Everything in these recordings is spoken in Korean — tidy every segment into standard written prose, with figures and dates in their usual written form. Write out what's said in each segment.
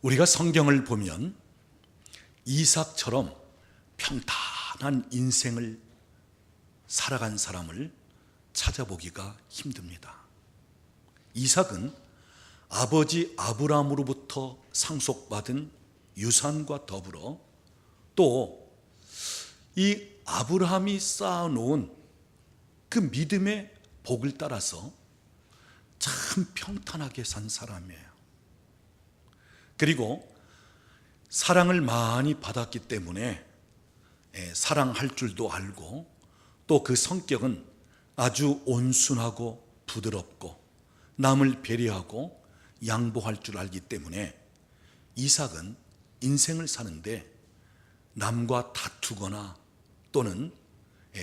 우리가 성경을 보면 이삭처럼 평탄한 인생을 살아간 사람을 찾아보기가 힘듭니다. 이삭은 아버지 아브라함으로부터 상속받은 유산과 더불어 또 이 아브라함이 쌓아놓은 그 믿음의 복을 따라서 참 평탄하게 산 사람이에요. 그리고 사랑을 많이 받았기 때문에 사랑할 줄도 알고 또 그 성격은 아주 온순하고 부드럽고 남을 배려하고 양보할 줄 알기 때문에 이삭은 인생을 사는데 남과 다투거나 또는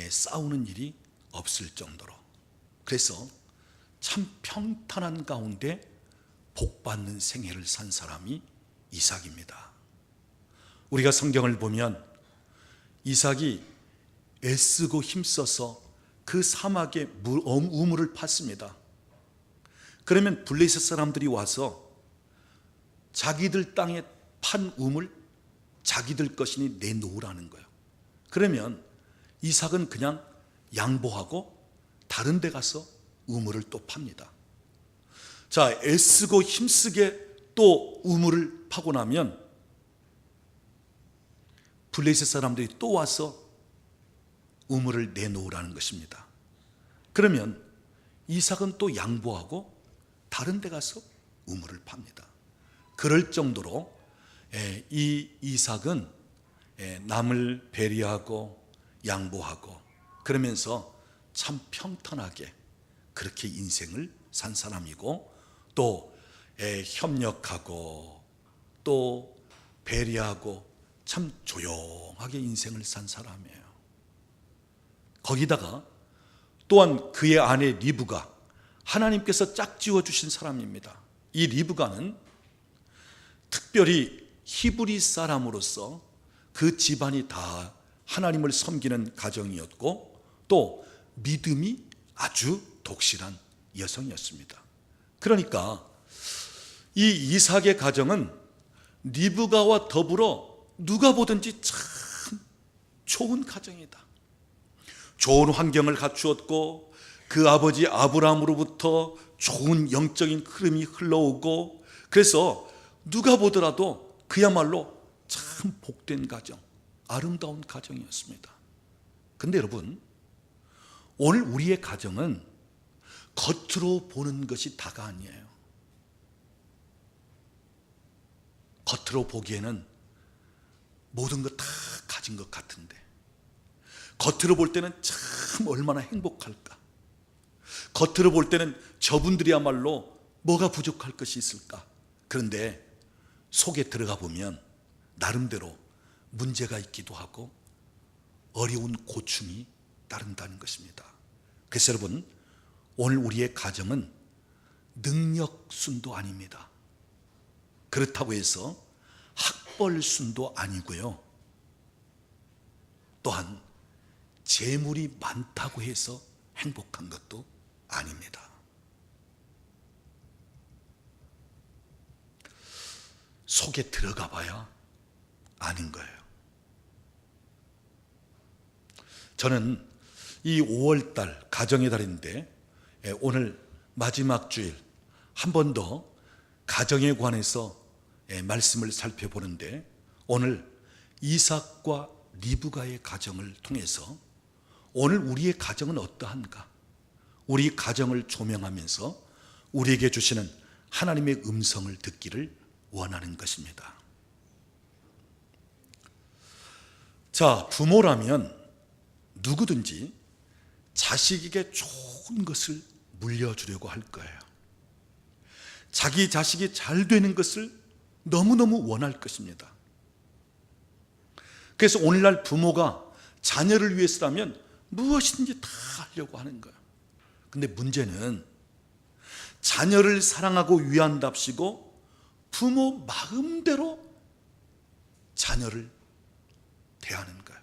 싸우는 일이 없을 정도로, 그래서 참 평탄한 가운데 복받는 생애를 산 사람이 이삭입니다. 우리가 성경을 보면 이삭이 애쓰고 힘써서 그 사막에 우물을 팠습니다. 그러면 블레셋 사람들이 와서 자기들 땅에 판 우물 자기들 것이니 내놓으라는 거예요. 그러면 이삭은 그냥 양보하고 다른 데 가서 우물을 또 팝니다. 자, 애쓰고 힘쓰게 또 우물을 파고 나면 블레셋 사람들이 또 와서 우물을 내놓으라는 것입니다. 그러면 이삭은 또 양보하고 다른 데 가서 우물을 팝니다. 그럴 정도로 이 이삭은 남을 배려하고 양보하고 그러면서 참 평탄하게 그렇게 인생을 산 사람이고 또 협력하고 또 배려하고 참 조용하게 인생을 산 사람이에요. 거기다가 또한 그의 아내 리브가 하나님께서 짝지어 주신 사람입니다. 이 리브가는 특별히 히브리 사람으로서 그 집안이 다 하나님을 섬기는 가정이었고 또 믿음이 아주 독실한 여성이었습니다. 그러니까 이 이삭의 가정은 리브가와 더불어 누가 보든지 참 좋은 가정이다. 좋은 환경을 갖추었고 그 아버지 아브라함으로부터 좋은 영적인 흐름이 흘러오고 그래서 누가 보더라도 그야말로 참 복된 가정, 아름다운 가정이었습니다. 근데 여러분, 오늘 우리의 가정은 겉으로 보는 것이 다가 아니에요. 겉으로 보기에는 모든 것 다 가진 것 같은데 겉으로 볼 때는 참 얼마나 행복할까. 겉으로 볼 때는 저분들이야말로 뭐가 부족할 것이 있을까. 그런데 속에 들어가 보면 나름대로 문제가 있기도 하고 어려운 고충이 따른다는 것입니다. 그래서 여러분, 오늘 우리의 가정은 능력순도 아닙니다. 그렇다고 해서 학벌순도 아니고요. 또한 재물이 많다고 해서 행복한 것도 아닙니다. 속에 들어가 봐야 아는 거예요. 저는 이 5월달 가정의 달인데 오늘 마지막 주일 한 번 더 가정에 관해서 말씀을 살펴보는데 오늘 이삭과 리브가의 가정을 통해서 오늘 우리의 가정은 어떠한가? 우리 가정을 조명하면서 우리에게 주시는 하나님의 음성을 듣기를 원하는 것입니다. 자, 부모라면 누구든지 자식에게 좋은 것을 물려주려고 할 거예요. 자기 자식이 잘 되는 것을 너무너무 원할 것입니다. 그래서 오늘날 부모가 자녀를 위해서라면 무엇이든지 다 하려고 하는 거예요. 근데 문제는 자녀를 사랑하고 위한답시고 부모 마음대로 자녀를 대하는 거예요.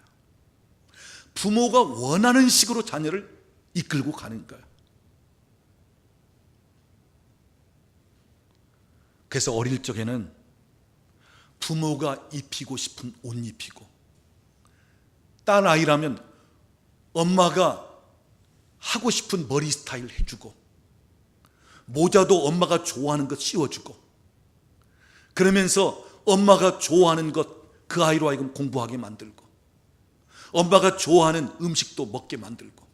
부모가 원하는 식으로 자녀를 이끌고 가는 거예요. 그래서 어릴 적에는 부모가 입히고 싶은 옷 입히고, 딸 아이라면 엄마가 하고 싶은 머리 스타일 해주고, 모자도 엄마가 좋아하는 것 씌워주고, 그러면서 엄마가 좋아하는 것 그 아이로 하여금 공부하게 만들고, 엄마가 좋아하는 음식도 먹게 만들고,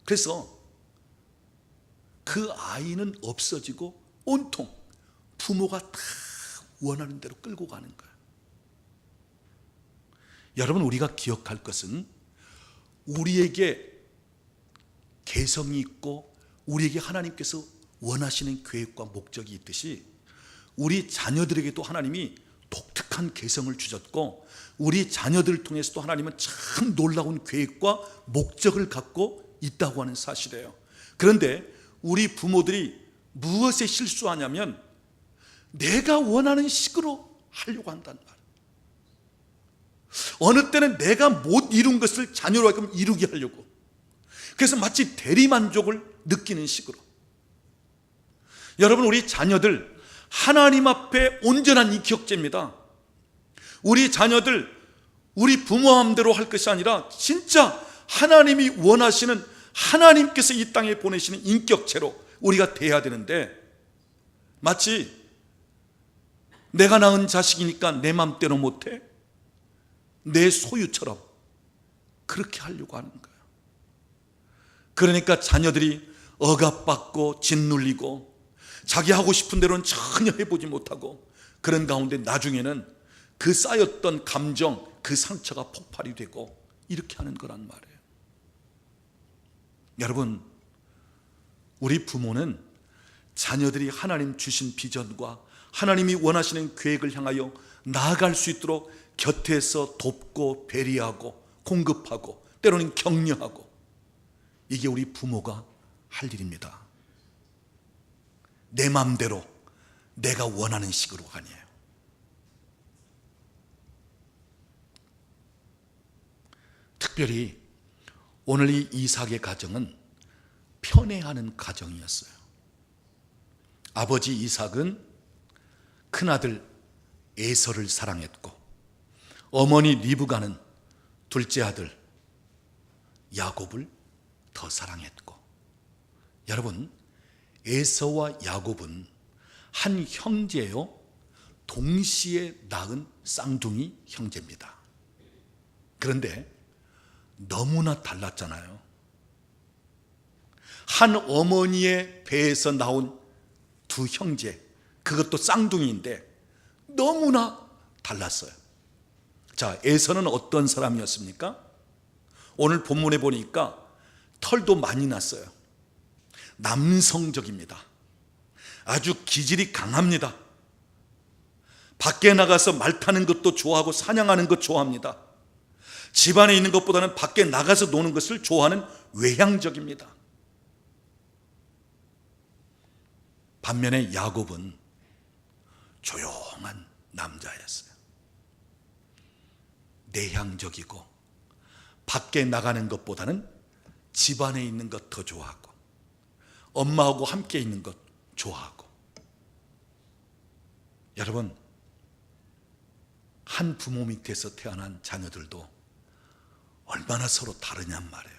그래서 그 아이는 없어지고 온통 부모가 다 원하는 대로 끌고 가는 거예요. 여러분, 우리가 기억할 것은 우리에게 개성이 있고 우리에게 하나님께서 원하시는 계획과 목적이 있듯이 우리 자녀들에게도 하나님이 독특한 개성을 주셨고, 우리 자녀들을 통해서도 하나님은 참 놀라운 계획과 목적을 갖고 있다고 하는 사실이에요. 그런데 우리 부모들이 무엇에 실수하냐면 내가 원하는 식으로 하려고 한단 말이에요. 어느 때는 내가 못 이룬 것을 자녀로 하여금 이루게 하려고, 그래서 마치 대리만족을 느끼는 식으로. 여러분, 우리 자녀들 하나님 앞에 온전한 인격제입니다. 우리 자녀들 우리 부모 마음대로 할 것이 아니라 진짜 하나님이 원하시는, 하나님께서 이 땅에 보내시는 인격체로 우리가 대해야 되는데, 마치 내가 낳은 자식이니까 내 맘대로 못해, 내 소유처럼 그렇게 하려고 하는 거예요. 그러니까 자녀들이 억압받고 짓눌리고 자기 하고 싶은 대로는 전혀 해보지 못하고, 그런 가운데 나중에는 그 쌓였던 감정, 그 상처가 폭발이 되고 이렇게 하는 거란 말이에요. 여러분, 우리 부모는 자녀들이 하나님 주신 비전과 하나님이 원하시는 계획을 향하여 나아갈 수 있도록 곁에서 돕고 배려하고 공급하고 때로는 격려하고, 이게 우리 부모가 할 일입니다. 내 마음대로 내가 원하는 식으로 아니에요. 특별히 오늘 이 이삭의 가정은 편애하는 가정이었어요. 아버지 이삭은 큰아들 에서를 사랑했고, 어머니 리브가는 둘째 아들 야곱을 더 사랑했고, 여러분, 에서와 야곱은 한 형제요, 동시에 낳은 쌍둥이 형제입니다. 그런데 너무나 달랐잖아요. 한 어머니의 배에서 나온 두 형제, 그것도 쌍둥이인데 너무나 달랐어요. 자, 에서는 어떤 사람이었습니까? 오늘 본문에 보니까 털도 많이 났어요. 남성적입니다. 아주 기질이 강합니다. 밖에 나가서 말 타는 것도 좋아하고 사냥하는 것 좋아합니다. 집안에 있는 것보다는 밖에 나가서 노는 것을 좋아하는 외향적입니다. 반면에 야곱은 조용한 남자였어요. 내향적이고 밖에 나가는 것보다는 집안에 있는 것 더 좋아하고 엄마하고 함께 있는 것 좋아하고. 여러분, 한 부모 밑에서 태어난 자녀들도 얼마나 서로 다르냔 말이에요.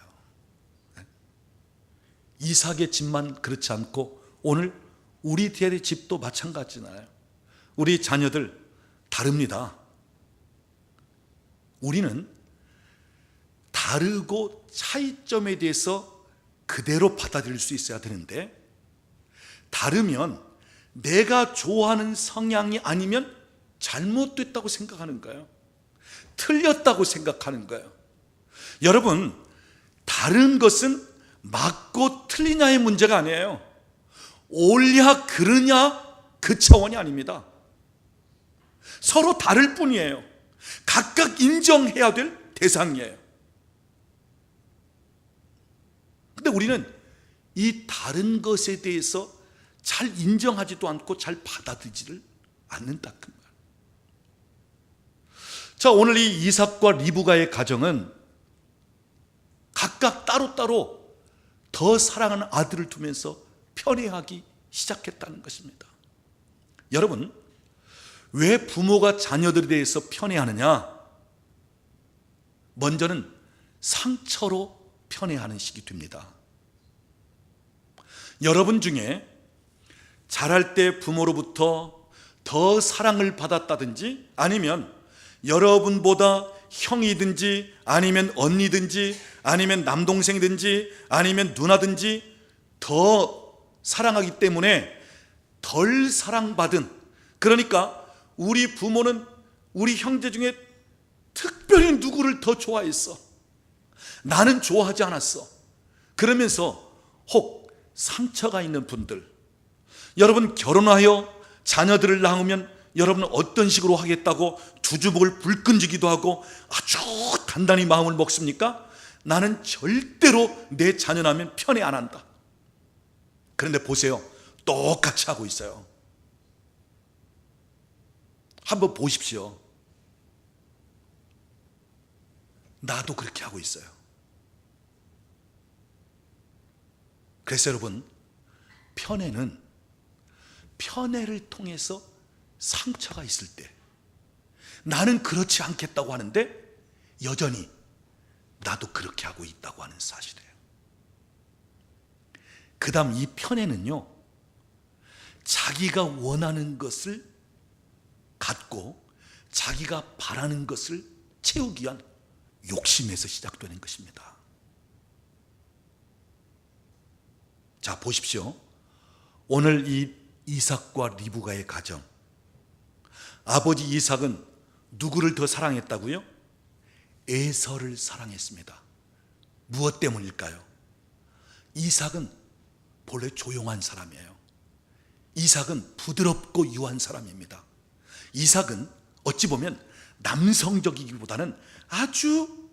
이삭의 집만 그렇지 않고 오늘 우리 뒤의 집도 마찬가지잖아요. 우리 자녀들 다릅니다. 우리는 다르고 차이점에 대해서 그대로 받아들일 수 있어야 되는데, 다르면 내가 좋아하는 성향이 아니면 잘못됐다고 생각하는 거예요. 틀렸다고 생각하는 거예요. 여러분, 다른 것은 맞고 틀리냐의 문제가 아니에요. 옳냐 그르냐 그 차원이 아닙니다. 서로 다를 뿐이에요. 각각 인정해야 될 대상이에요. 근데 우리는 이 다른 것에 대해서 잘 인정하지도 않고 잘 받아들이지를 않는다 그 말. 자, 오늘 이 이삭과 리브가의 가정은 각각 따로따로 더 사랑하는 아들을 두면서 편애하기 시작했다는 것입니다. 여러분, 왜 부모가 자녀들에 대해서 편애하느냐? 먼저는 상처로 편애하는 시기 됩니다. 여러분 중에 자랄 때 부모로부터 더 사랑을 받았다든지, 아니면 여러분보다 형이든지 아니면 언니든지 아니면 남동생이든지 아니면 누나든지 더 사랑하기 때문에 덜 사랑받은, 그러니까 우리 부모는 우리 형제 중에 특별히 누구를 더 좋아했어, 나는 좋아하지 않았어, 그러면서 혹 상처가 있는 분들, 여러분 결혼하여 자녀들을 낳으면 여러분은 어떤 식으로 하겠다고 두 주먹을 불끈지기도 하고 아주 단단히 마음을 먹습니까? 나는 절대로 내 자녀 낳으면 편애 안 한다. 그런데 보세요, 똑같이 하고 있어요. 한번 보십시오. 나도 그렇게 하고 있어요. 그래서 여러분, 편애를 통해서 상처가 있을 때 나는 그렇지 않겠다고 하는데 여전히 나도 그렇게 하고 있다고 하는 사실이에요. 그 다음 이 편애는요, 자기가 원하는 것을 갖고 자기가 바라는 것을 채우기 위한 욕심에서 시작되는 것입니다. 자, 보십시오. 오늘 이 이삭과 리브가의 가정, 아버지 이삭은 누구를 더 사랑했다고요? 에서를 사랑했습니다. 무엇 때문일까요? 이삭은 본래 조용한 사람이에요. 이삭은 부드럽고 유한 사람입니다. 이삭은 어찌 보면 남성적이기보다는 아주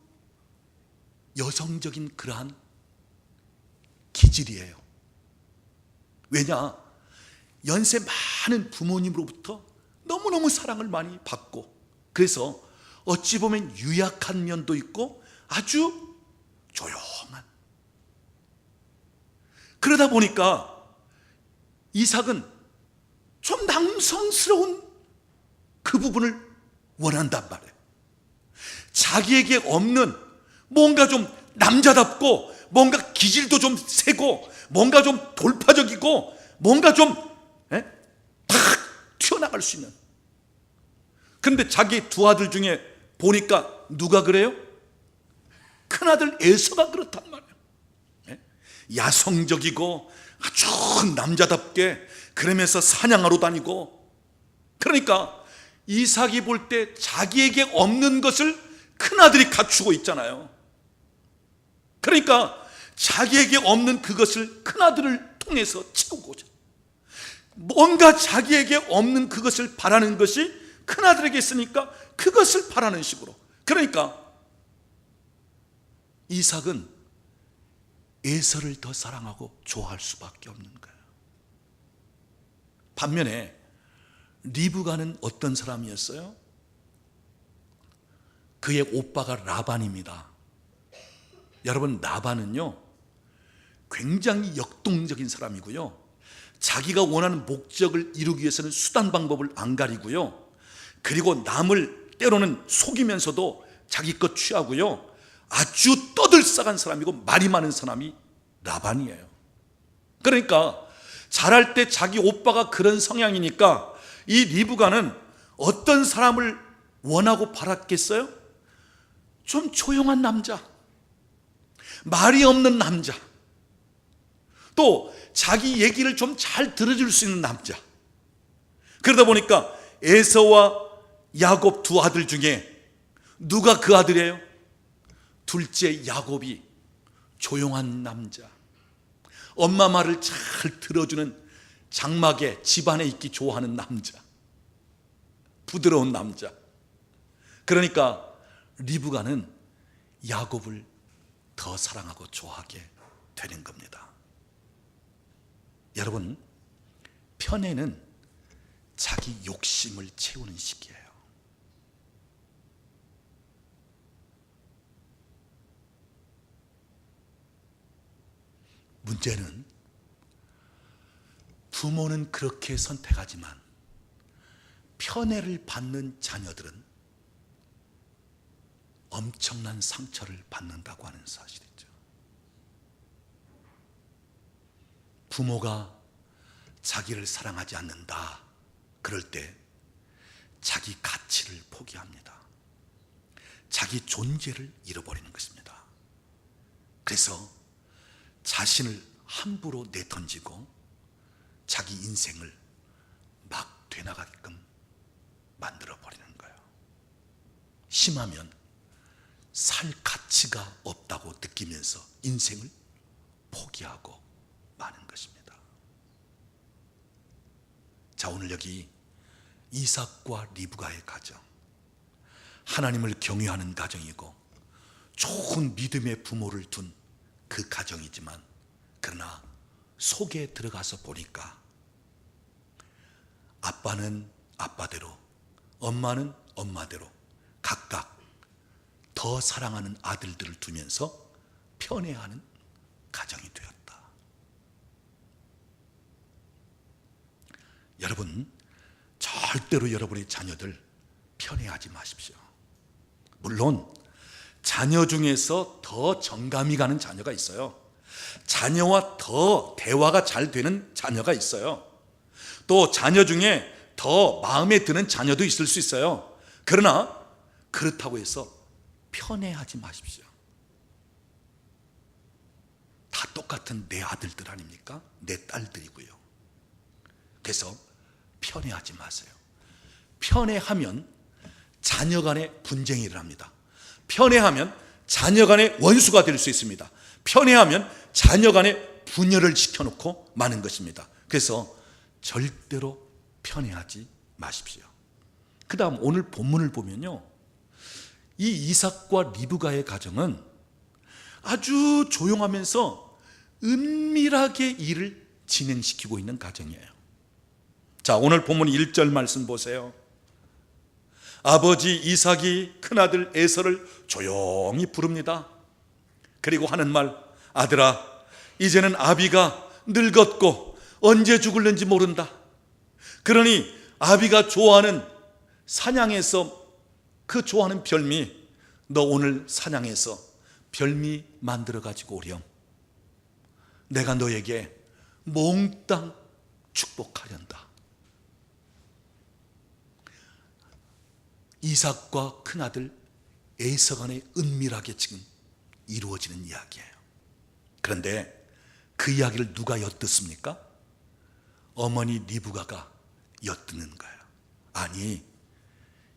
여성적인 그러한 기질이에요. 왜냐? 연세 많은 부모님으로부터 너무너무 사랑을 많이 받고, 그래서 어찌 보면 유약한 면도 있고 아주 조용한, 그러다 보니까 이삭은 좀 남성스러운 그 부분을 원한단 말이에요. 자기에게 없는 뭔가 좀 남자답고 뭔가 기질도 좀 세고 뭔가 좀 돌파적이고 뭔가 좀 탁 튀어나갈 수 있는. 그런데 자기 두 아들 중에 보니까 누가 그래요? 큰아들 에서가 그렇단 말이에요. 야성적이고 아주 남자답게 그러면서 사냥하러 다니고, 그러니까 이삭이 볼 때 자기에게 없는 것을 큰아들이 갖추고 있잖아요. 그러니까 자기에게 없는 그것을 큰아들을 통해서 채우고자, 뭔가 자기에게 없는 그것을 바라는 것이 큰아들에게 있으니까 그것을 바라는 식으로. 그러니까 이삭은 에서를 더 사랑하고 좋아할 수밖에 없는 거예요. 반면에 리브가는 어떤 사람이었어요? 그의 오빠가 라반입니다. 여러분, 라반은요 굉장히 역동적인 사람이고요, 자기가 원하는 목적을 이루기 위해서는 수단 방법을 안 가리고요, 그리고 남을 때로는 속이면서도 자기 것 취하고요, 아주 떠들썩한 사람이고 말이 많은 사람이 라반이에요. 그러니까 자랄 때 자기 오빠가 그런 성향이니까 이 리브가는 어떤 사람을 원하고 바랐겠어요? 좀 조용한 남자, 말이 없는 남자, 또 자기 얘기를 좀 잘 들어줄 수 있는 남자. 그러다 보니까 에서와 야곱 두 아들 중에 누가 그 아들이에요? 둘째 야곱이 조용한 남자, 엄마 말을 잘 들어주는 장막에 집안에 있기 좋아하는 남자, 부드러운 남자. 그러니까 리브가는 야곱을 더 사랑하고 좋아하게 되는 겁니다. 여러분, 편애는 자기 욕심을 채우는 시기예요. 문제는 부모는 그렇게 선택하지만 편애를 받는 자녀들은 엄청난 상처를 받는다고 하는 사실이죠. 부모가 자기를 사랑하지 않는다 그럴 때 자기 가치를 포기합니다. 자기 존재를 잃어버리는 것입니다. 그래서 자신을 함부로 내던지고 자기 인생을 막 되나가게끔 만들어버리는 거예요. 심하면 살 가치가 없다고 느끼면서 인생을 포기하고 마는 것입니다. 자, 오늘 여기 이삭과 리브가의 가정, 하나님을 경외하는 가정이고 좋은 믿음의 부모를 둔 그 가정이지만, 그러나 속에 들어가서 보니까 아빠는 아빠대로, 엄마는 엄마대로 각각 더 사랑하는 아들들을 두면서 편애하는 가정이 되었다. 여러분, 절대로 여러분의 자녀들 편애하지 마십시오. 물론 자녀 중에서 더 정감이 가는 자녀가 있어요. 자녀와 더 대화가 잘 되는 자녀가 있어요. 또 자녀 중에 더 마음에 드는 자녀도 있을 수 있어요. 그러나 그렇다고 해서 편애하지 마십시오. 다 똑같은 내 아들들 아닙니까? 내 딸들이고요. 그래서 편애하지 마세요. 편애하면 자녀 간의 분쟁이 일어납니다. 편애하면 자녀 간의 원수가 될 수 있습니다. 편애하면 자녀 간의 분열을 시켜놓고 마는 것입니다. 그래서 절대로 편애하지 마십시오. 그 다음 오늘 본문을 보면요, 이 이삭과 리브가의 가정은 아주 조용하면서 은밀하게 일을 진행시키고 있는 가정이에요. 자, 오늘 본문 1절 말씀 보세요. 아버지 이삭이 큰아들 에서를 조용히 부릅니다. 그리고 하는 말, 아들아, 이제는 아비가 늙었고 언제 죽을는지 모른다. 그러니 아비가 좋아하는 사냥에서 그 좋아하는 별미, 너 오늘 사냥해서 별미 만들어 가지고 오렴. 내가 너에게 몽땅 축복하련다. 이삭과 큰아들 에서 간에 은밀하게 지금 이루어지는 이야기예요. 그런데 그 이야기를 누가 엿듣습니까? 어머니 리브가가 엿듣는 거예요. 아니,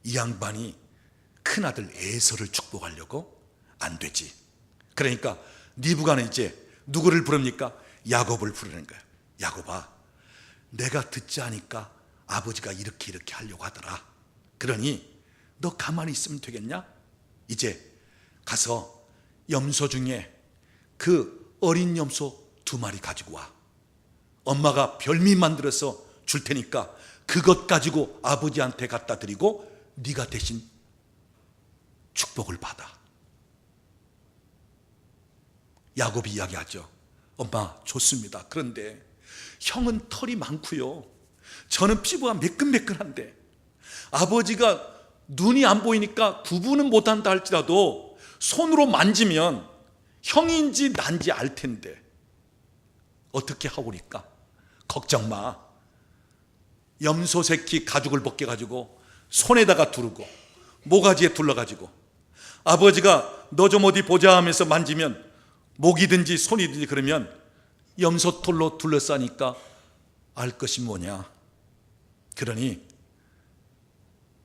이 양반이 큰아들 에서를 축복하려고? 안 되지. 그러니까 리브가는 이제 누구를 부릅니까? 야곱을 부르는 거예요. 야곱아, 내가 듣지 않으니까 아버지가 이렇게 하려고 하더라. 그러니 너 가만히 있으면 되겠냐? 이제 가서 염소 중에 그 어린 염소 2마리 가지고 와. 엄마가 별미 만들어서 줄 테니까 그것 가지고 아버지한테 갖다 드리고 네가 대신 축복을 받아. 야곱이 이야기하죠. 엄마, 좋습니다. 그런데 형은 털이 많고요, 저는 피부가 매끈매끈한데 아버지가 눈이 안 보이니까 구분은 못한다 할지라도 손으로 만지면 형인지 난지 알 텐데 어떻게 하오니까? 걱정 마. 염소 새끼 가죽을 벗겨가지고 손에다가 두르고 모가지에 둘러가지고 아버지가 너 좀 어디 보자 하면서 만지면 목이든지 손이든지 그러면 염소털로 둘러싸니까 알 것이 뭐냐? 그러니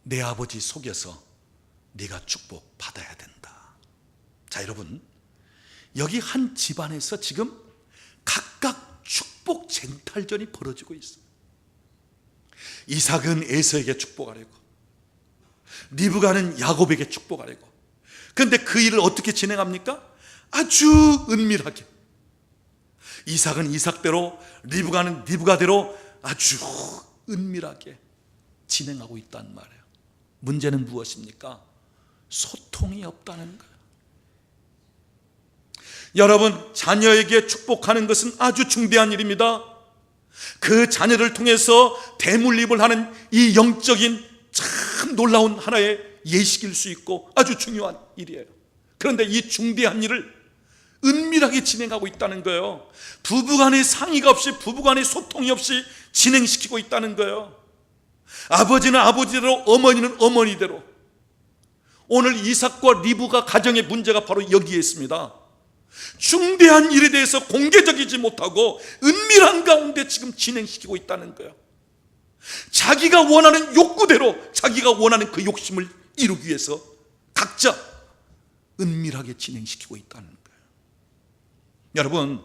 내 아버지 속여서 네가 축복 받아야 된다. 자, 여러분, 여기 한 집안에서 지금 각각 축복 쟁탈전이 벌어지고 있어요. 이삭은 에서에게 축복하려고, 리브가는 야곱에게 축복하려고. 그런데 그 일을 어떻게 진행합니까? 아주 은밀하게. 이삭은 이삭대로, 리브가는 리브가대로 아주 은밀하게 진행하고 있단 말이에요. 문제는 무엇입니까? 소통이 없다는 거예요. 여러분, 자녀에게 축복하는 것은 아주 중대한 일입니다. 그 자녀를 통해서 대물림을 하는 이 영적인 참 놀라운 하나의 예식일 수 있고 아주 중요한 일이에요. 그런데 이 중대한 일을 은밀하게 진행하고 있다는 거예요. 부부간의 상의가 없이, 부부간의 소통이 없이 진행시키고 있다는 거예요. 아버지는 아버지대로, 어머니는 어머니대로. 오늘 이삭과 리브가 가정의 문제가 바로 여기에 있습니다. 중대한 일에 대해서 공개적이지 못하고 은밀한 가운데 지금 진행시키고 있다는 거예요. 자기가 원하는 욕구대로, 자기가 원하는 그 욕심을 이루기 위해서 각자 은밀하게 진행시키고 있다는 거예요. 여러분,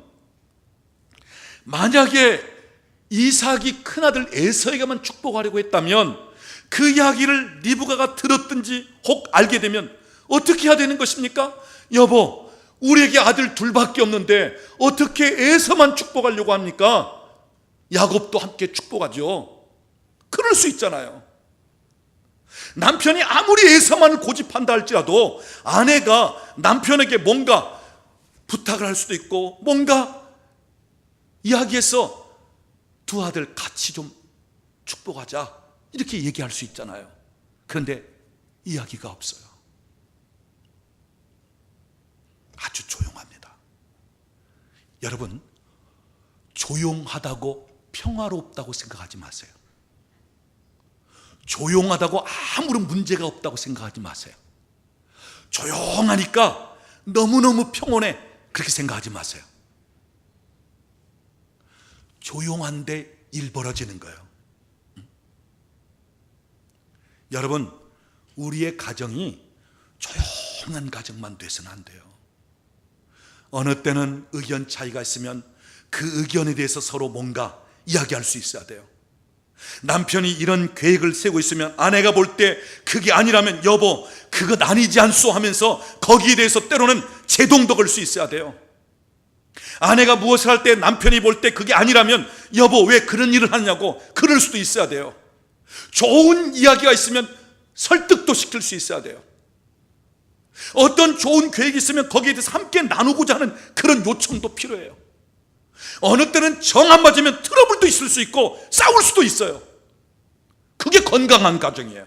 만약에 이삭이 큰아들 에서에게만 축복하려고 했다면 그 이야기를 리브가가 들었든지 혹 알게 되면 어떻게 해야 되는 것입니까? 여보, 우리에게 아들 둘밖에 없는데 어떻게 에서만 축복하려고 합니까? 야곱도 함께 축복하죠. 그럴 수 있잖아요. 남편이 아무리 에서만을 고집한다 할지라도 아내가 남편에게 뭔가 부탁을 할 수도 있고 뭔가 이야기해서 두 아들 같이 좀 축복하자 이렇게 얘기할 수 있잖아요. 그런데 이야기가 없어요. 아주 조용합니다. 여러분, 조용하다고 평화롭다고 생각하지 마세요. 조용하다고 아무런 문제가 없다고 생각하지 마세요. 조용하니까 너무너무 평온해 그렇게 생각하지 마세요. 조용한데 일 벌어지는 거예요. 여러분, 우리의 가정이 조용한 가정만 돼서는 안 돼요. 어느 때는 의견 차이가 있으면 그 의견에 대해서 서로 뭔가 이야기할 수 있어야 돼요. 남편이 이런 계획을 세우고 있으면 아내가 볼 때 그게 아니라면 여보 그것 아니지 않소 하면서 거기에 대해서 때로는 제동도 걸 수 있어야 돼요. 아내가 무엇을 할 때 남편이 볼 때 그게 아니라면 여보 왜 그런 일을 하냐고 그럴 수도 있어야 돼요. 좋은 이야기가 있으면 설득도 시킬 수 있어야 돼요. 어떤 좋은 계획이 있으면 거기에 대해서 함께 나누고자 하는 그런 요청도 필요해요. 어느 때는 정 안 맞으면 트러블도 있을 수 있고 싸울 수도 있어요. 그게 건강한 가정이에요.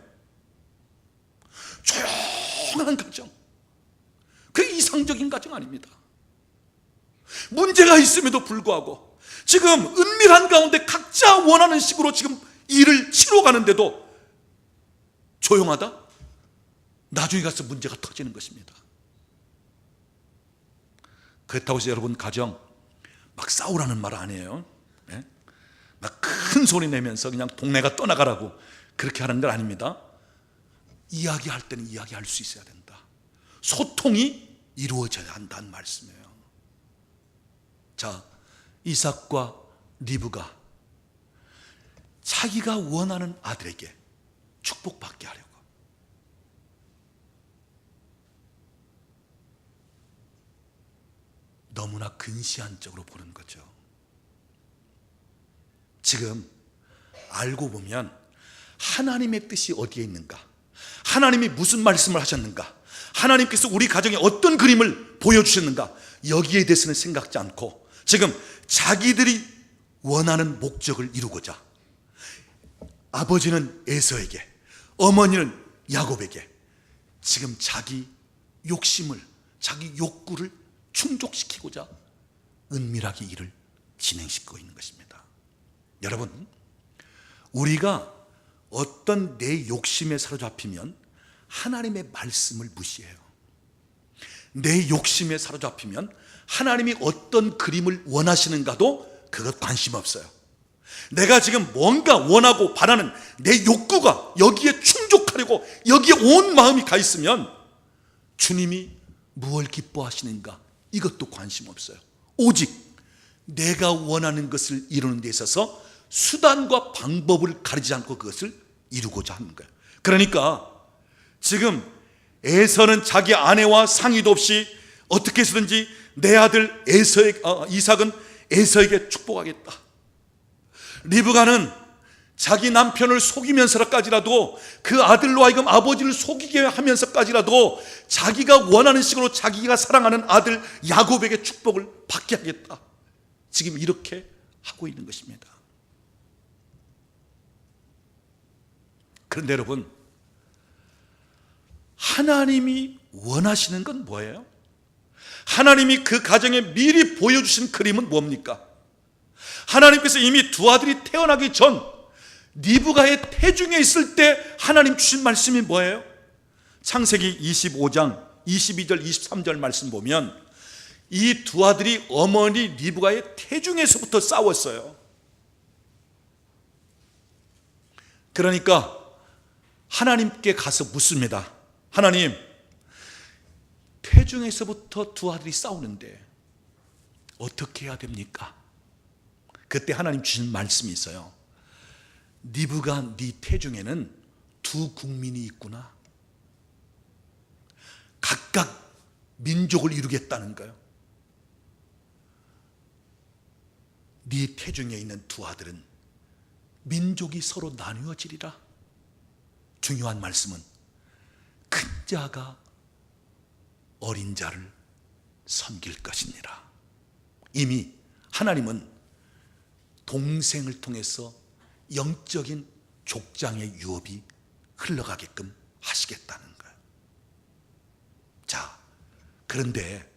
조용한 가정, 그게 이상적인 가정 아닙니다. 문제가 있음에도 불구하고 지금 은밀한 가운데 각자 원하는 식으로 지금 일을 치러가는데도 조용하다? 나중에 가서 문제가 터지는 것입니다. 그렇다고 해서 여러분 가정 막 싸우라는 말 아니에요. 네? 막 큰 소리 내면서 그냥 동네가 떠나가라고 그렇게 하는 건 아닙니다. 이야기할 때는 이야기할 수 있어야 된다. 소통이 이루어져야 한다는 말씀이에요. 자, 이삭과 리브가 자기가 원하는 아들에게 축복받게 하려고 너무나 근시안적으로 보는 거죠. 지금 알고 보면 하나님의 뜻이 어디에 있는가, 하나님이 무슨 말씀을 하셨는가, 하나님께서 우리 가정에 어떤 그림을 보여주셨는가, 여기에 대해서는 생각지 않고 지금 자기들이 원하는 목적을 이루고자 아버지는 에서에게, 어머니는 야곱에게 지금 자기 욕심을, 자기 욕구를 충족시키고자 은밀하게 일을 진행시키고 있는 것입니다. 여러분, 우리가 어떤 내 욕심에 사로잡히면 하나님의 말씀을 무시해요. 내 욕심에 사로잡히면 하나님이 어떤 그림을 원하시는가도 그것 관심 없어요. 내가 지금 뭔가 원하고 바라는 내 욕구가 여기에 충족하려고 여기에 온 마음이 가 있으면 주님이 무엇을 기뻐하시는가 이것도 관심 없어요. 오직 내가 원하는 것을 이루는 데 있어서 수단과 방법을 가리지 않고 그것을 이루고자 하는 거예요. 그러니까 지금 에서는 자기 아내와 상의도 없이 어떻게 해서든지 내 아들 이삭은 에서에게 축복하겠다. 리브가는 자기 남편을 속이면서까지라도 그 아들로 하여금 아버지를 속이게 하면서까지라도 자기가 원하는 식으로 자기가 사랑하는 아들 야곱에게 축복을 받게 하겠다. 지금 이렇게 하고 있는 것입니다. 그런데 여러분, 하나님이 원하시는 건 뭐예요? 하나님이 그 가정에 미리 보여주신 그림은 뭡니까? 하나님께서 이미 두 아들이 태어나기 전 리브가의 태중에 있을 때 하나님 주신 말씀이 뭐예요? 창세기 25장 22절 23절 말씀 보면 이 두 아들이 어머니 리브가의 태중에서부터 싸웠어요. 그러니까 하나님께 가서 묻습니다. 하나님, 태중에서부터 두 아들이 싸우는데 어떻게 해야 됩니까? 그때 하나님 주신 말씀이 있어요. 리브가 네 태중에는 두 국민이 있구나. 각각 민족을 이루겠다는 거예요. 네 태중에 있는 두 아들은 민족이 서로 나누어지리라. 중요한 말씀은 큰 자가 어린 자를 섬길 것이니라. 이미 하나님은 동생을 통해서 영적인 족장의 유업이 흘러가게끔 하시겠다는 거예요. 자, 그런데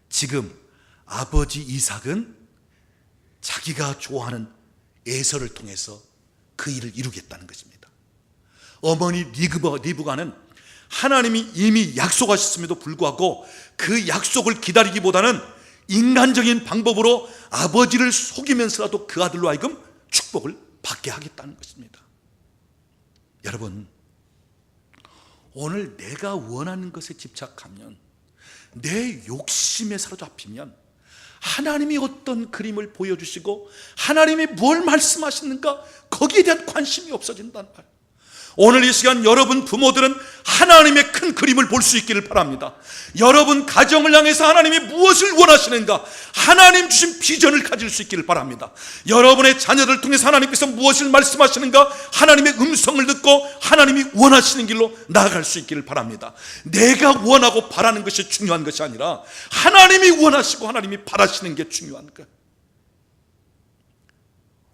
지금 아버지 이삭은 자기가 좋아하는 에서를 통해서 그 일을 이루겠다는 것입니다. 어머니 리브가는 하나님이 이미 약속하셨음에도 불구하고 그 약속을 기다리기보다는 인간적인 방법으로 아버지를 속이면서라도 그 아들로 하여금 축복을 받게 하겠다는 것입니다. 여러분, 오늘 내가 원하는 것에 집착하면, 내 욕심에 사로잡히면 하나님이 어떤 그림을 보여주시고 하나님이 뭘 말씀하시는가, 거기에 대한 관심이 없어진단 말이에요. 오늘 이 시간 여러분 부모들은 하나님의 큰 그림을 볼 수 있기를 바랍니다. 여러분 가정을 향해서 하나님이 무엇을 원하시는가, 하나님 주신 비전을 가질 수 있기를 바랍니다. 여러분의 자녀들 통해서 하나님께서 무엇을 말씀하시는가, 하나님의 음성을 듣고 하나님이 원하시는 길로 나아갈 수 있기를 바랍니다. 내가 원하고 바라는 것이 중요한 것이 아니라 하나님이 원하시고 하나님이 바라시는 게 중요한 거예요.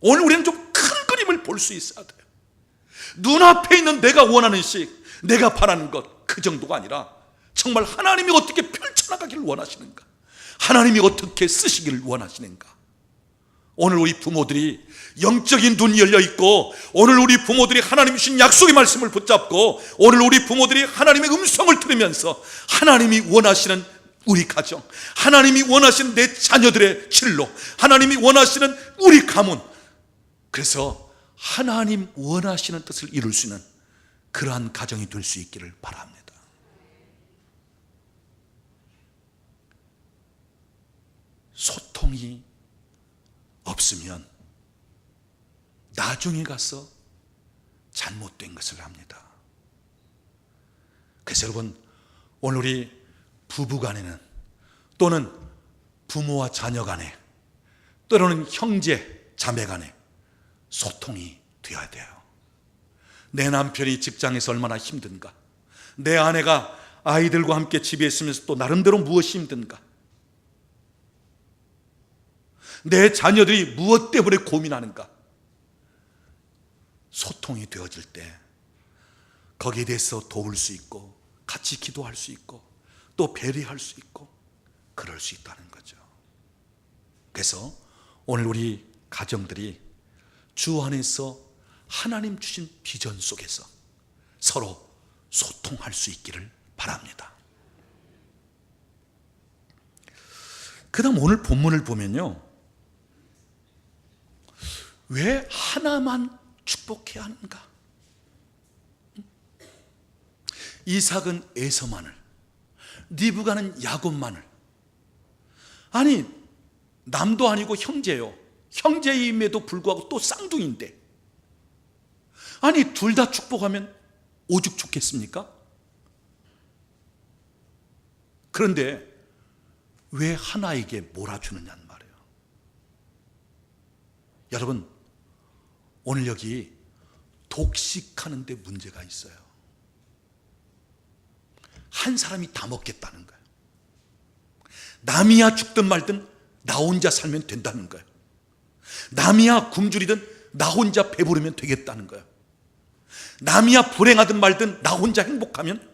오늘 우리는 좀 큰 그림을 볼 수 있어야 돼요. 눈앞에 있는 내가 원하는 식, 내가 바라는 것, 그 정도가 아니라 정말 하나님이 어떻게 펼쳐나가기를 원하시는가, 하나님이 어떻게 쓰시기를 원하시는가. 오늘 우리 부모들이 영적인 눈이 열려있고, 오늘 우리 부모들이 하나님 주신 약속의 말씀을 붙잡고, 오늘 우리 부모들이 하나님의 음성을 들으면서 하나님이 원하시는 우리 가정, 하나님이 원하시는 내 자녀들의 진로, 하나님이 원하시는 우리 가문, 그래서 하나님 원하시는 뜻을 이룰 수 있는 그러한 가정이 될 수 있기를 바랍니다. 소통이 없으면 나중에 가서 잘못된 것을 합니다. 그래서 여러분, 오늘 우리 부부 간에는, 또는 부모와 자녀 간에, 때로는 형제 자매 간에 소통이 되어야 돼요. 내 남편이 직장에서 얼마나 힘든가, 내 아내가 아이들과 함께 집에 있으면서 또 나름대로 무엇이 힘든가, 내 자녀들이 무엇 때문에 고민하는가, 소통이 되어질 때 거기에 대해서 도울 수 있고, 같이 기도할 수 있고, 또 배려할 수 있고, 그럴 수 있다는 거죠. 그래서 오늘 우리 가정들이 주 안에서 하나님 주신 비전 속에서 서로 소통할 수 있기를 바랍니다. 그 다음 오늘 본문을 보면요, 왜 하나만 축복해야 하는가? 이삭은 에서만을, 리브가는 야곱만을. 아니, 남도 아니고 형제요, 형제임에도 불구하고 또 쌍둥이인데, 아니 둘 다 축복하면 오죽 좋겠습니까? 그런데 왜 하나에게 몰아주느냐는 말이에요. 여러분, 오늘 여기 독식하는 데 문제가 있어요. 한 사람이 다 먹겠다는 거예요. 남이야 죽든 말든 나 혼자 살면 된다는 거예요. 남이야 굶주리든 나 혼자 배부르면 되겠다는 거예요. 남이야 불행하든 말든 나 혼자 행복하면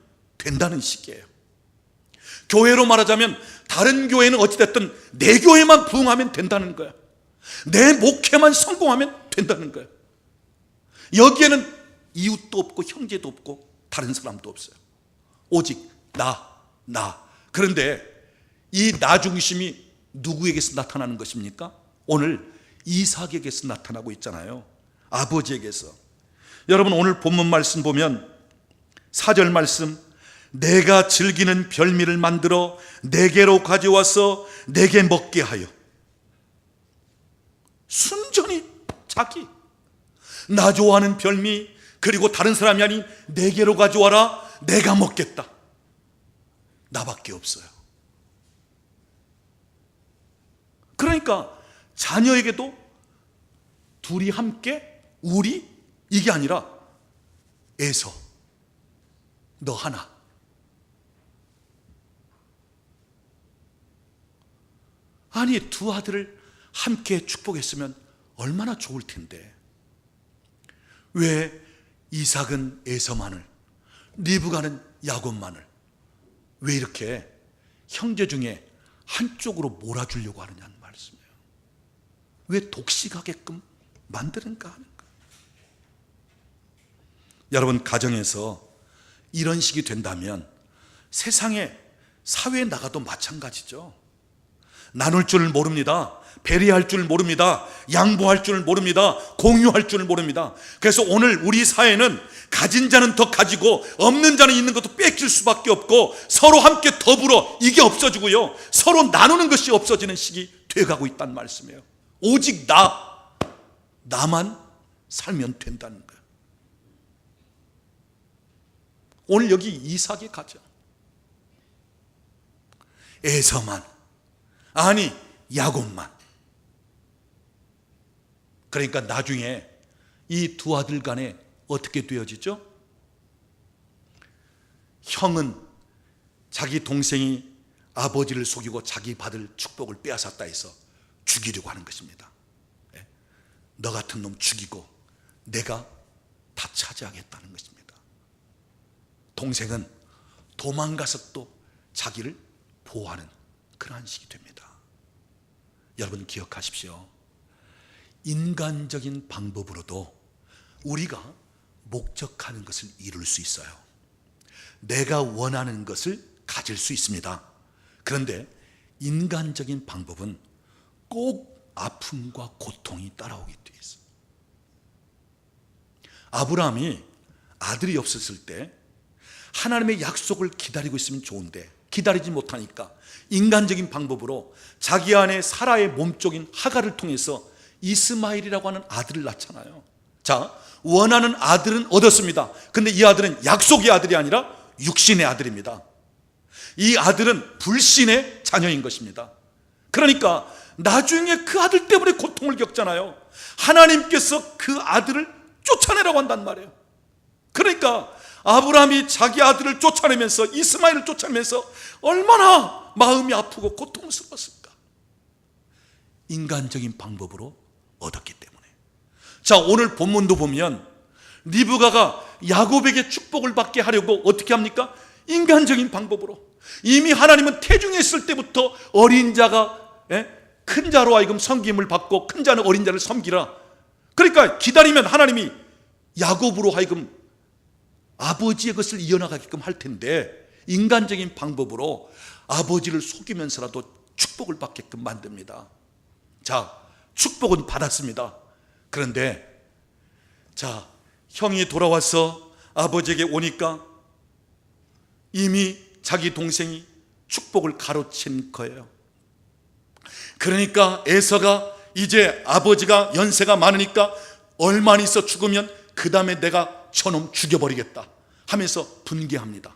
된다는 시기예요. 교회로 말하자면 다른 교회는 어찌됐든 내 교회만 부흥하면 된다는 거야. 내 목회만 성공하면 된다는 거야. 여기에는 이웃도 없고 형제도 없고 다른 사람도 없어요. 오직 나. 그런데 이 나 중심이 누구에게서 나타나는 것입니까? 오늘 이삭에게서 나타나고 있잖아요. 아버지에게서. 여러분 오늘 본문 말씀 보면 4절 말씀, 내가 즐기는 별미를 만들어 내게로 가져와서 내게 먹게 하여. 순전히 자기, 나 좋아하는 별미, 그리고 다른 사람이 아닌 내게로 가져와라, 내가 먹겠다. 나밖에 없어요. 그러니까 자녀에게도 둘이 함께 우리, 이게 아니라 에서 너 하나. 아니 두 아들을 함께 축복했으면 얼마나 좋을 텐데 왜 이삭은 에서만을, 리브가는 야곱만을 왜 이렇게 형제 중에 한쪽으로 몰아주려고 하느냐는 말씀이에요. 왜 독식하게끔 만드는가 하는 거예요. 여러분 가정에서 이런 식이 된다면 세상에 사회에 나가도 마찬가지죠. 나눌 줄 모릅니다. 배려할 줄 모릅니다. 양보할 줄 모릅니다. 공유할 줄 모릅니다. 그래서 오늘 우리 사회는 가진 자는 더 가지고 없는 자는 있는 것도 뺏길 수밖에 없고 서로 함께 더불어 이게 없어지고요, 서로 나누는 것이 없어지는 시기 돼가고 있다는 말씀이에요. 오직 나만 살면 된다는 거예요. 오늘 여기 이삭의 가정, 에서만, 아니 야곱만. 그러니까 나중에 이 두 아들 간에 어떻게 되어지죠? 형은 자기 동생이 아버지를 속이고 자기 받을 축복을 빼앗았다 해서 죽이려고 하는 것입니다. 너 같은 놈 죽이고 내가 다 차지하겠다는 것입니다. 동생은 도망가서 또 자기를 보호하는 그러한 식이 됩니다. 여러분 기억하십시오. 인간적인 방법으로도 우리가 목적하는 것을 이룰 수 있어요. 내가 원하는 것을 가질 수 있습니다. 그런데 인간적인 방법은 꼭 아픔과 고통이 따라오게 되어 있어요. 아브라함이 아들이 없었을 때 하나님의 약속을 기다리고 있으면 좋은데 기다리지 못하니까 인간적인 방법으로 자기 안에 사라의 몸쪽인 하갈을 통해서 이스마엘이라고 하는 아들을 낳잖아요. 자, 원하는 아들은 얻었습니다. 근데 이 아들은 약속의 아들이 아니라 육신의 아들입니다. 이 아들은 불신의 자녀인 것입니다. 그러니까 나중에 그 아들 때문에 고통을 겪잖아요. 하나님께서 그 아들을 쫓아내라고 한단 말이에요. 그러니까 아브라함이 자기 아들을 쫓아내면서, 이스마엘을 쫓아내면서 얼마나 마음이 아프고 고통스러웠을까. 인간적인 방법으로 얻었기 때문에. 자, 오늘 본문도 보면 리브가가 야곱에게 축복을 받게 하려고 어떻게 합니까? 인간적인 방법으로. 이미 하나님은 태중에 있을 때부터 어린 자가 큰 자로 하여금 섬김을 받고 큰 자는 어린 자를 섬기라. 그러니까 기다리면 하나님이 야곱으로 하여금 아버지의 것을 이어나가게끔 할 텐데 인간적인 방법으로 아버지를 속이면서라도 축복을 받게끔 만듭니다. 자, 축복은 받았습니다. 그런데 자, 형이 돌아와서 아버지에게 오니까 이미 자기 동생이 축복을 가로챈 거예요. 그러니까 에서가 이제 아버지가 연세가 많으니까 얼마 있어 죽으면 그 다음에 내가 저놈 죽여버리겠다 하면서 분개합니다.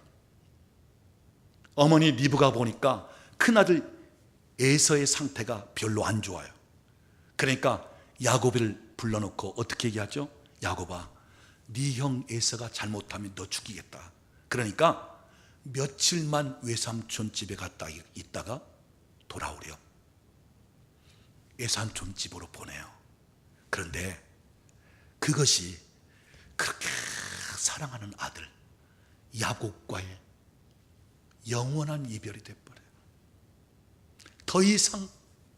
어머니 리브가 보니까 큰아들 에서의 상태가 별로 안 좋아요. 그러니까 야곱을 불러놓고 어떻게 얘기하죠? 야곱아, 네 형 에서가 잘못하면 너 죽이겠다. 그러니까 며칠만 외삼촌 집에 갔다 있다가 돌아오려. 외삼촌 집으로 보내요. 그런데 그것이 그렇게 사랑하는 아들 야곱과의 영원한 이별이 돼버려요. 더 이상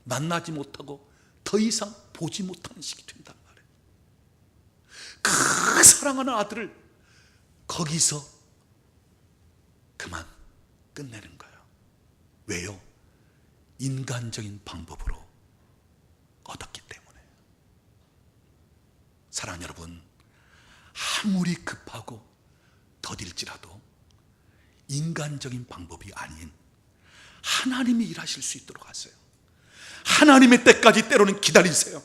만나지 못하고 더 이상 보지 못하는 시기 된단 말이에요. 그 사랑하는 아들을 거기서 그만 끝내는 거예요. 왜요? 인간적인 방법으로 얻었기 때문에. 사랑하는 여러분, 아무리 급하고 더딜지라도 인간적인 방법이 아닌 하나님이 일하실 수 있도록 하세요. 하나님의 때까지 때로는 기다리세요.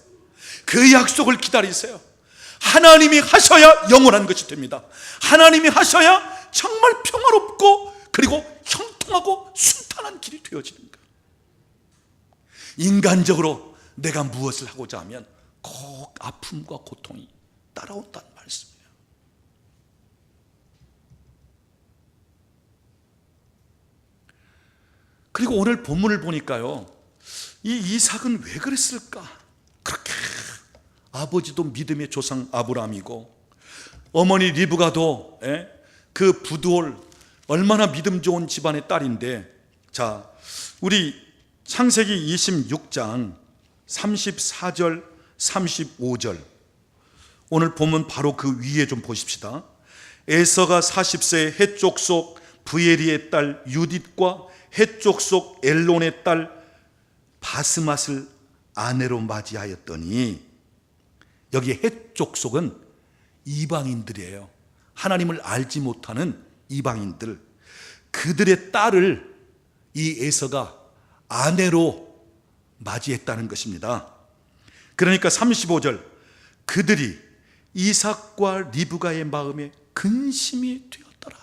그 약속을 기다리세요. 하나님이 하셔야 영원한 것이 됩니다. 하나님이 하셔야 정말 평화롭고 그리고 형통하고 순탄한 길이 되어지는 거예요. 인간적으로 내가 무엇을 하고자 하면 꼭 아픔과 고통이 따라온다는 말씀이에요. 그리고 오늘 본문을 보니까요, 이 이삭은 왜 그랬을까? 그렇게 아버지도 믿음의 조상 아브라함이고 어머니 리브가도 그 부두올 얼마나 믿음 좋은 집안의 딸인데, 자, 우리 창세기 26장 34절 35절 오늘 본문 바로 그 위에 좀 보십시다. 에서가 40세에 해쪽 속 브에리의 딸 유딧과 해쪽 속 엘론의 딸 바스맛을 아내로 맞이하였더니, 여기 해쪽 속은 이방인들이에요. 하나님을 알지 못하는 이방인들, 그들의 딸을 이 에서가 아내로 맞이했다는 것입니다. 그러니까 35절, 그들이 이삭과 리브가의 마음에 근심이 되었더라.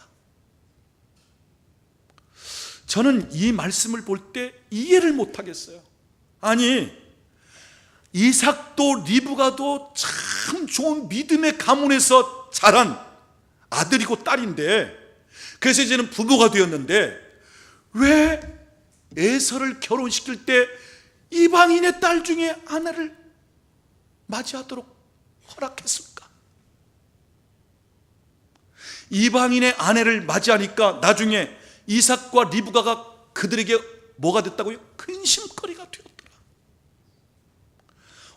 저는 이 말씀을 볼 때 이해를 못하겠어요. 아니, 이삭도 리브가도 참 좋은 믿음의 가문에서 자란 아들이고 딸인데, 그래서 이제는 부부가 되었는데 왜 에서를 결혼시킬 때 이방인의 딸 중에 아내를 맞이하도록 허락했을까? 이방인의 아내를 맞이하니까 나중에 이삭과 리브가가 그들에게 뭐가 됐다고요? 근심거리가 되었더라.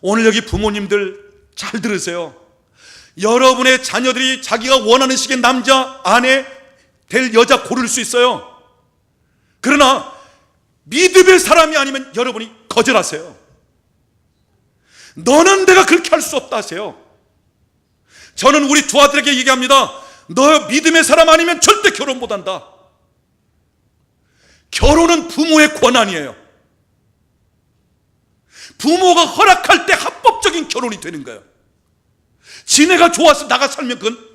오늘 여기 부모님들 잘 들으세요. 여러분의 자녀들이 자기가 원하는 식의 남자, 아내 될 여자 고를 수 있어요. 그러나 믿음의 사람이 아니면 여러분이 거절하세요. 너는 내가 그렇게 할 수 없다 하세요. 저는 우리 두 아들에게 얘기합니다. 너 믿음의 사람 아니면 절대 결혼 못한다. 결혼은 부모의 권한이에요. 부모가 허락할 때 합법적인 결혼이 되는 거예요. 지네가 좋아서 나가 살면 그건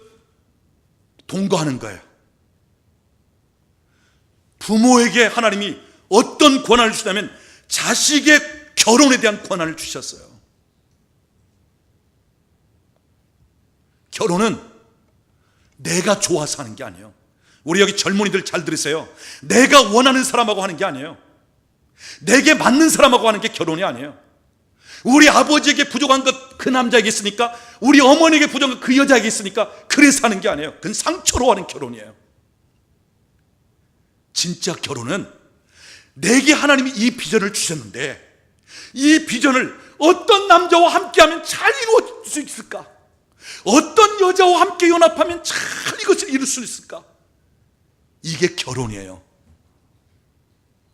동거하는 거예요. 부모에게 하나님이 어떤 권한을 주냐면 자식의 결혼에 대한 권한을 주셨어요. 결혼은 내가 좋아서 하는 게 아니에요. 우리 여기 젊은이들 잘 들으세요. 내가 원하는 사람하고 하는 게 아니에요. 내게 맞는 사람하고 하는 게 결혼이 아니에요. 우리 아버지에게 부족한 것 그 남자에게 있으니까, 우리 어머니에게 부족한 것 그 여자에게 있으니까 그래서 하는 게 아니에요. 그건 상처로 하는 결혼이에요. 진짜 결혼은 내게 하나님이 이 비전을 주셨는데 이 비전을 어떤 남자와 함께하면 잘 이루어질 수 있을까? 어떤 여자와 함께 연합하면 잘 이것을 이룰 수 있을까? 이게 결혼이에요.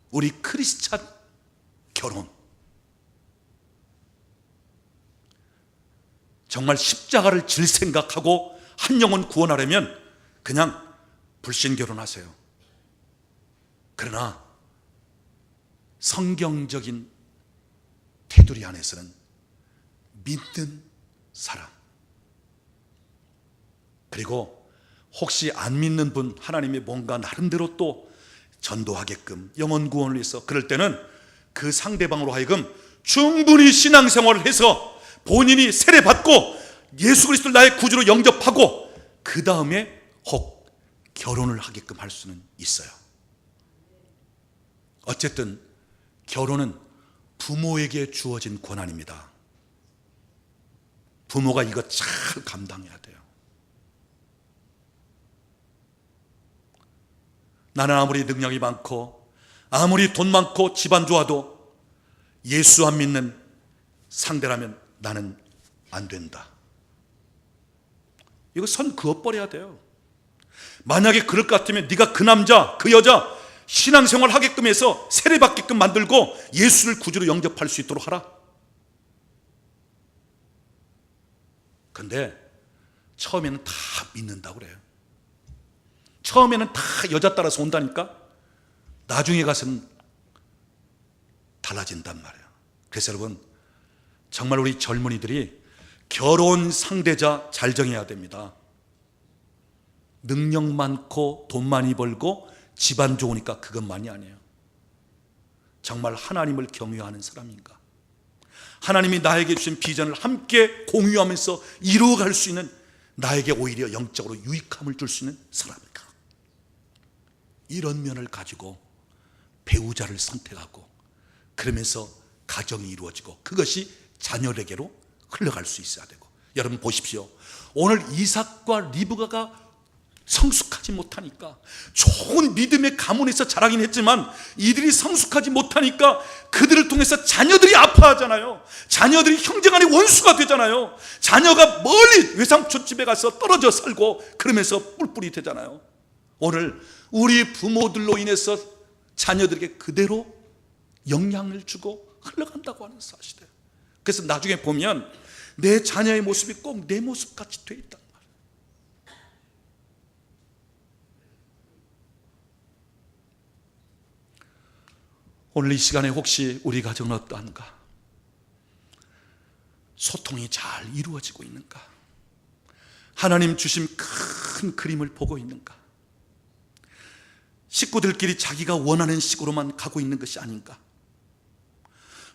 우리 크리스찬 결혼. 정말 십자가를 질 생각하고 한 영혼 구원하려면 그냥 불신 결혼하세요. 그러나 성경적인 테두리 안에서는 믿는 사람, 그리고 혹시 안 믿는 분 하나님이 뭔가 나름대로 또 전도하게끔 영혼 구원을 위해서, 그럴 때는 그 상대방으로 하여금 충분히 신앙생활을 해서 본인이 세례받고 예수 그리스도를 나의 구주로 영접하고 그 다음에 혹 결혼을 하게끔 할 수는 있어요. 어쨌든 결혼은 부모에게 주어진 권한입니다. 부모가 이거 잘 감당해야 돼요. 나는 아무리 능력이 많고 아무리 돈 많고 집안 좋아도 예수 안 믿는 상대라면 나는 안 된다. 이거 선 그어버려야 돼요. 만약에 그럴 것 같으면 네가 그 남자 그 여자 신앙생활 하게끔 해서 세례받게끔 만들고 예수를 구주로 영접할 수 있도록 하라. 근데 처음에는 다 믿는다고 그래요. 처음에는 다 여자 따라서 온다니까 나중에 가서는 달라진단 말이에요. 그래서 여러분, 정말 우리 젊은이들이 결혼 상대자 잘 정해야 됩니다. 능력 많고 돈 많이 벌고 집안 좋으니까 그것만이 아니에요. 정말 하나님을 경외하는 사람인가, 하나님이 나에게 주신 비전을 함께 공유하면서 이루어갈 수 있는, 나에게 오히려 영적으로 유익함을 줄 수 있는 사람인가, 이런 면을 가지고 배우자를 선택하고 그러면서 가정이 이루어지고 그것이 자녀에게로 흘러갈 수 있어야 되고. 여러분 보십시오. 오늘 이삭과 리브가가 성숙하지 못하니까, 좋은 믿음의 가문에서 자라긴 했지만 이들이 성숙하지 못하니까 그들을 통해서 자녀들이 아파하잖아요. 자녀들이 형제간의 원수가 되잖아요. 자녀가 멀리 외삼촌집에 가서 떨어져 살고 그러면서 뿔뿔이 되잖아요. 오늘 우리 부모들로 인해서 자녀들에게 그대로 영향을 주고 흘러간다고 하는 사실이에요. 그래서 나중에 보면 내 자녀의 모습이 꼭 내 모습같이 돼 있단 말이에요. 오늘 이 시간에 혹시 우리 가정은 어떠한가? 소통이 잘 이루어지고 있는가? 하나님 주신 큰 그림을 보고 있는가? 식구들끼리 자기가 원하는 식으로만 가고 있는 것이 아닌가?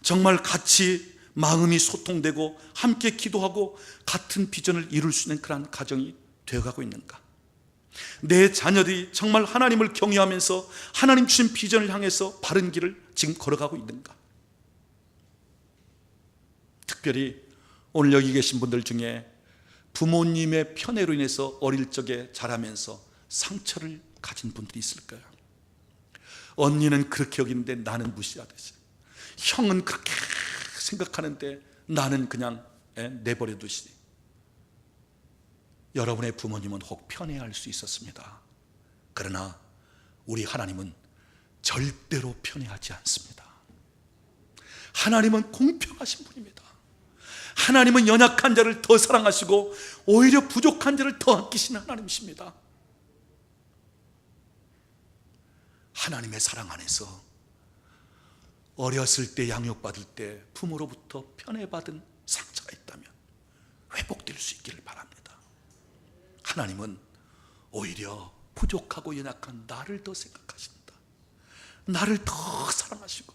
정말 같이 마음이 소통되고 함께 기도하고 같은 비전을 이룰 수 있는 그런 가정이 되어가고 있는가? 내 자녀들이 정말 하나님을 경외하면서 하나님 주신 비전을 향해서 바른 길을 지금 걸어가고 있는가? 특별히 오늘 여기 계신 분들 중에 부모님의 편애로 인해서 어릴 적에 자라면서 상처를 가진 분들이 있을 거예요. 언니는 그렇게 여기는데 나는 무시하듯이, 형은 그렇게 생각하는데 나는 그냥 내버려 두시니. 여러분의 부모님은 혹 편애할 수 있었습니다. 그러나 우리 하나님은 절대로 편애하지 않습니다. 하나님은 공평하신 분입니다. 하나님은 연약한 자를 더 사랑하시고 오히려 부족한 자를 더 아끼시는 하나님이십니다. 하나님의 사랑 안에서 어렸을 때 양육받을 때 부모로부터 편애받은 상처가 있다면 회복될 수 있기를 바랍니다. 하나님은 오히려 부족하고 연약한 나를 더 생각하신다. 나를 더 사랑하시고,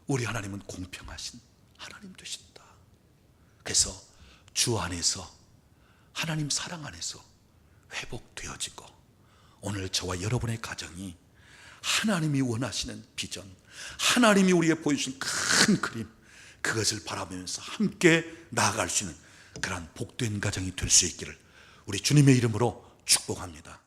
우리 하나님은 공평하신 하나님 되신다. 그래서 주 안에서, 하나님 사랑 안에서 회복되어지고, 오늘 저와 여러분의 가정이 하나님이 원하시는 비전, 하나님이 우리에게 보여주신 큰 그림, 그것을 바라보면서 함께 나아갈 수 있는 그러한 복된 가정이 될 수 있기를 우리 주님의 이름으로 축복합니다.